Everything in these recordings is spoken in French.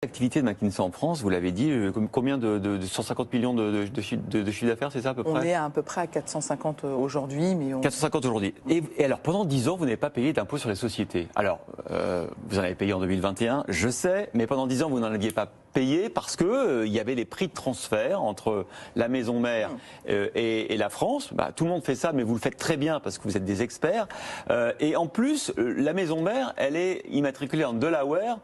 L'activité de McKinsey en France, vous l'avez dit, combien de 150 millions de chiffre d'affaires, c'est ça à peu près? On est à peu près à 450 aujourd'hui. 450 aujourd'hui. Et alors, pendant 10 ans, vous n'avez pas payé d'impôt sur les sociétés. Alors, vous en avez payé en 2021, je sais, mais pendant 10 ans, vous n'en aviez pas payé parce que il y avait les prix de transfert entre la maison mère et la France. Bah, tout le monde fait ça, mais vous le faites très bien parce que vous êtes des experts. Et en plus, la maison mère, elle est immatriculée en Delaware.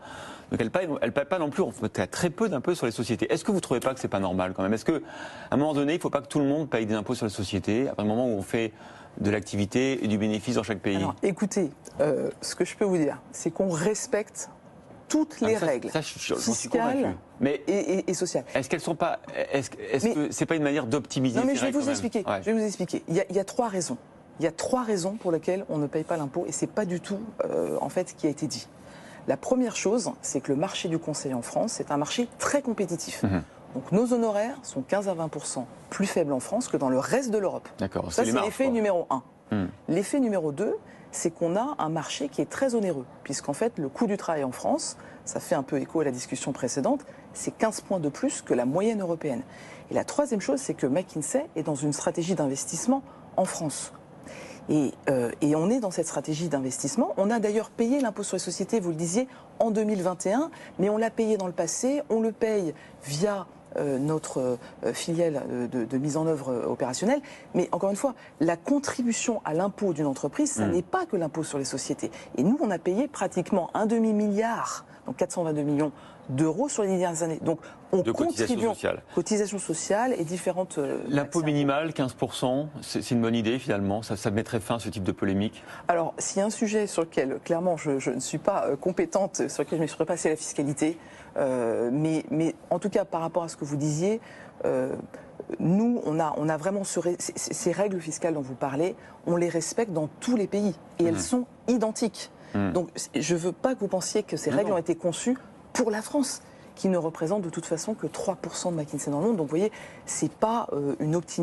Donc elle paye pas non plus, on fait très peu d'impôts sur les sociétés. Est-ce que vous ne trouvez pas que c'est pas normal quand même? Est-ce qu'à un moment donné, il ne faut pas que tout le monde paye des impôts sur les sociétés, à un moment où on fait de l'activité et du bénéfice dans chaque pays? Alors, écoutez, ce que je peux vous dire, c'est qu'on respecte toutes les règles fiscales et sociales. Est-ce qu'elles sont pas, est-ce que c'est pas une manière d'optimiser? Non, mais je vais vous expliquer. Ouais. Je vais vous expliquer. Il y a 3 raisons. Il y a 3 raisons pour lesquelles on ne paye pas l'impôt, et c'est pas du tout en fait ce qui a été dit. La première chose, c'est que le marché du conseil en France, c'est un marché très compétitif. Donc nos honoraires sont 15 à 20% plus faibles en France que dans le reste de l'Europe. D'accord. Ça, c'est l'effet numéro 1. L'effet numéro 2, c'est qu'on a un marché qui est très onéreux, puisqu'en fait, le coût du travail en France, ça fait un peu écho à la discussion précédente, c'est 15 points de plus que la moyenne européenne. Et la troisième chose, c'est que McKinsey est dans une stratégie d'investissement en France. Et on est dans cette stratégie d'investissement. On a d'ailleurs payé l'impôt sur les sociétés, vous le disiez, en 2021, mais on l'a payé dans le passé, on le paye via notre filiale de mise en œuvre opérationnelle. Mais encore une fois, la contribution à l'impôt d'une entreprise, ça n'est pas que l'impôt sur les sociétés. Et nous, on a payé pratiquement un demi-milliard, donc 422 millions d'euros sur les dernières années. Donc on contribue, cotisation sociale et différentes... L'impôt minimal, 15%, c'est une bonne idée finalement? Ça mettrait fin à ce type de polémique? Alors, s'il y a un sujet sur lequel, clairement, je ne suis pas compétente, sur lequel je me suis repassée la fiscalité, mais en tout cas, par rapport à ce que vous disiez, nous, on a vraiment ces règles fiscales dont vous parlez, on les respecte dans tous les pays, et elles sont identiques. Donc, je ne veux pas que vous pensiez que ces règles ont été conçues pour la France, qui ne représente de toute façon que 3% de McKinsey dans le monde. Donc vous voyez, ce n'est pas une optimisation.